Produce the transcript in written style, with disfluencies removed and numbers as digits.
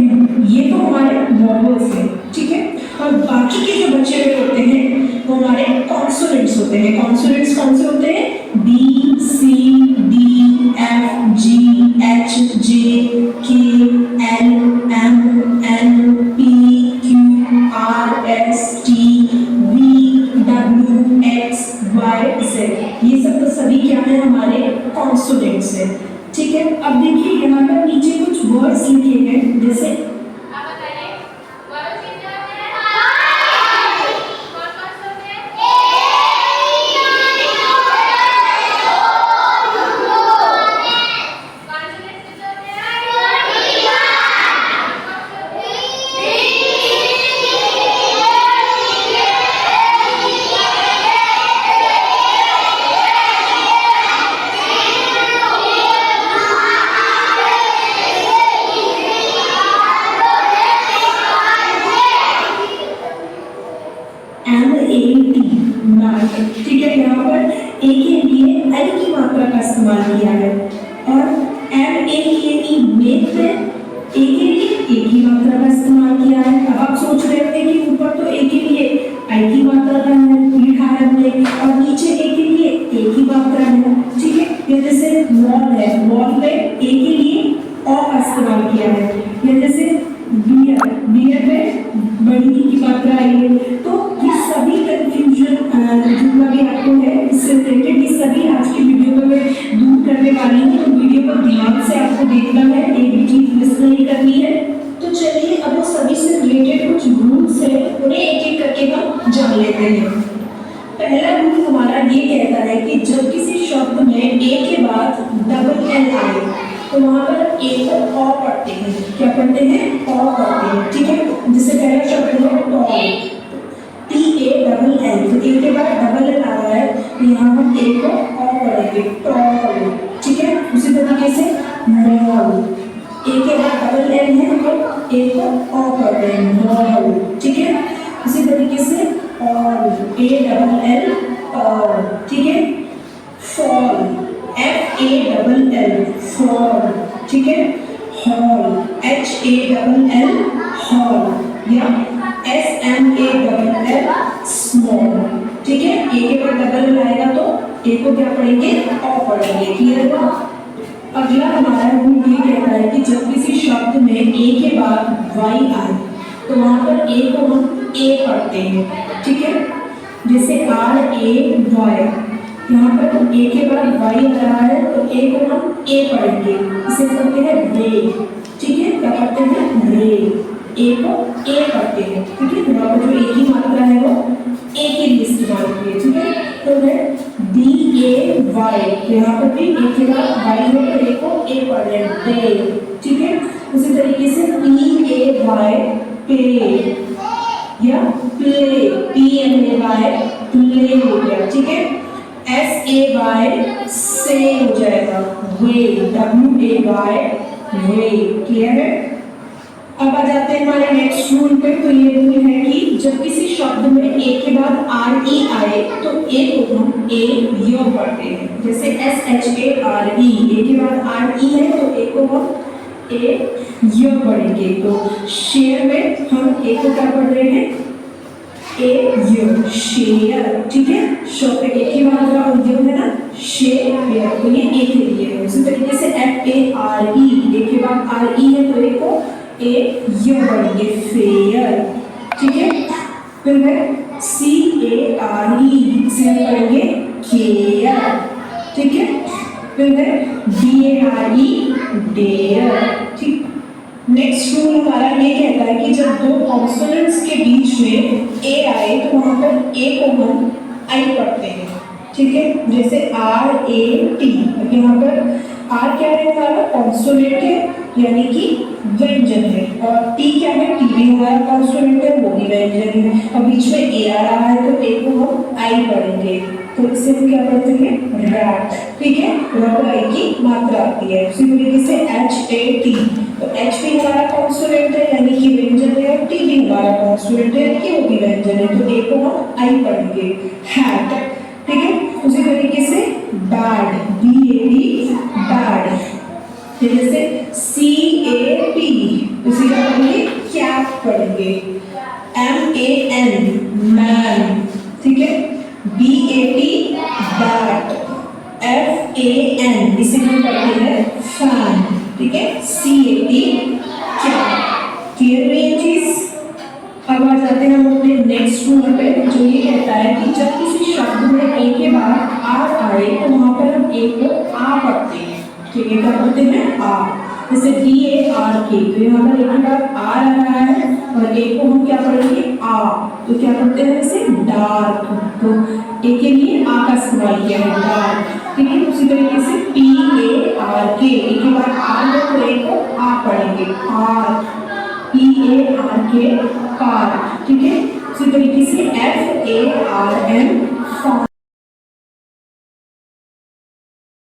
You, ये तो हमारे वॉवल्स हैं, ठीक है। और बाकी के जो बचे हुए होते हैं वो हमारे कॉन्सोनेंट्स होते हैं। कॉन्सोनेंट्स कौन से होते हैं? B, C, D, F, G, H, J, K, L, M, N, P, Q, R, S, T, V, W, X, Y, Z. ये सब तो सभी क्या है? हमारे कॉन्सोनेंट्स है, ठीक है। अब देखिए यहाँ पर नीचे कुछ वर्ड्स लिखे हैं, जैसे ठीक है। यहाँ पर ए के लिए आई की मात्रा का इस्तेमाल किया है और एम ए के लिए मेक में ए के लिए ए की मात्रा का इस्तेमाल किया है। अब आप सोच रहे होंगे कि ऊपर तो ए के लिए आई की मात्रा का है लिखा है हमने और नीचे ए के लिए ए की मात्रा है, ठीक है। जैसे वॉल है, वॉल में ए के लिए ओ का इस्तेमाल किया है। जैसे बियर, बियर में बड़ी की मात्रा आई है। तो ये सभी कंफ्यूजन जितना भी आपको है इससे रिलेटेड ये सभी आज की वीडियो में मैं दूर करने वाली हूँ। तो वीडियो को ध्यान से आपको देखना है, एक भी चीज मिस नहीं करनी है। तो चलिए अब वो सभी से रिलेटेड कुछ रूल्स है उन्हें एक एक करके हम जान लेते हैं। पहला रूल हमारा ये कहता है कि जब किसी शब्द में ए के बाद डबल एल आए तो वहां पर ए को अ पढ़ते हैं। क्या पढ़ते हैं? अ पढ़ते हैं, ठीक है। जैसे पहला शब्द है tall, T A double L, तो ए के बाद डबल एल आ रहा है तो यहाँ हम ए को अ पढ़ेंगे, टॉल, ठीक है। उसी तरीके से मॉल, ए के बाद डबल एल है तो ए को अ पढ़ रहे हैं, मॉल, ठीक है। उसी तरीके से all, A double L all, ठीक है। Fall, F A double L fall, ठीक है। Hall, H A double L hall या S M A double L small, ठीक है। ए के बाद डबल एल आएगा तो ए को क्या पढ़ेंगे? अ पढ़ेंगे, क्लियर हुआ। अगला हमारा रूल ये कहता है कि जब किसी शब्द में ए के बाद वाई आए तो वहां पर ए को हम ए पढ़ते हैं, ठीक है। जैसे आर ए वाई, यहाँ पर ए के बाद वाई आ रहा है तो ए को हम ए पढ़ेंगे, इसे कहते हैं रे, ठीक है। क्या पढ़ते हैं? रे, ए को ए पढ़ते हैं, ठीक है। यहाँ पर जो ए की मात्रा है वो ए के लिए इस्तेमाल की है, ठीक है। तो है डी ए वाई, यहाँ पर भी ए के बाद वाई है तो ए को ए पढ़ रहे हैं, रे, ठीक है। उसी तरीके से पी ए वाई पे या play, P N A Y play हो गया, ठीक है। एस ए वाई से हो जाएगा, way, W A Y way, clear है। अब आ जाते हैं हमारे नेक्स्ट रूल पे। तो ये रूल है कि जब किसी शब्द में ए के बाद आर ई आए तो ए को हम ए य पढ़ते हैं। जैसे S H A R E, A के बाद आर ई है तो ए को हम ए य पढ़ेंगे। तो शेयर में हम ए को क्या पढ़ रहे हैं? ए य, शेयर, ठीक है। शो पे ए की मात्रा और य है ना, शेयर, तो ये ए के लिए है। उसी तरीके से F A R E, A के बाद आर ई है तो ए को ए य पढ़ेंगे, फेयर, ठीक है। फिर है सी ए आर ई, से पढ़ेंगे केयर, ठीक है। फिर है D A R E dare, ठीक। नेक्स्ट रूल हमारा ये कहता है कि जब दो कॉन्सोनेंट्स के बीच में ए आए तो वहां पर ए को हम आई पढ़ते हैं, ठीक है। जैसे आर ए टी, यहाँ पर आर क्या है? हमारा कॉन्सोनेंट है यानी कि व्यंजन है, और टी क्या है? टी भी हमारा कॉन्सोनेंट है, वो भी व्यंजन है। और बीच में ए आ रहा है तो ए को हम आई पढ़ेंगे, तो इसे हम क्या पढ़ते हैं? रैट, ठीक है। और आई की मात्रा आती है। उसी तरीके से एच ए टी, तो एच भी हमारा कॉन्सोनेंट है यानी कि व्यंजन है, और टी भी हमारा कॉन्सोनेंट है कि वो भी व्यंजन है, तो ए को हम आई पढ़ेंगे, हैट, ठीक है। उसी तरीके से bad, B A D bad, जैसे सी ए टी, उसी का पढ़ेंगे। MAN मैन, ठीक है। BAT बैट, FAN इसे हम पढ़ते हैं फैन, ठीक है। CAT cat. क्लियर है ये चीज? अब आ जाते हैं हम अपने नेक्स्ट रूल पे, जो ये कहता है कि जब किसी शब्द में ए के बाद आर आए तो वहां पर हम ए को आ पढ़ते हैं, ठीक है। क्या पढ़ते हैं? आ। जैसे DARK, तो यहाँ पर ए के बाद आर आ रहा है और ए को हम क्या पढ़ेंगे? आ। तो क्या पढ़ते हैं इसे? डार्क। तो ए के लिए आ का इस्तेमाल किया है, डार्क, ठीक है। उसी तरीके से PARK, ए के बाद आर है तो ए को आ पढ़ेंगे, आर, PARK पार्क, ठीक है। उसी तरीके से FARM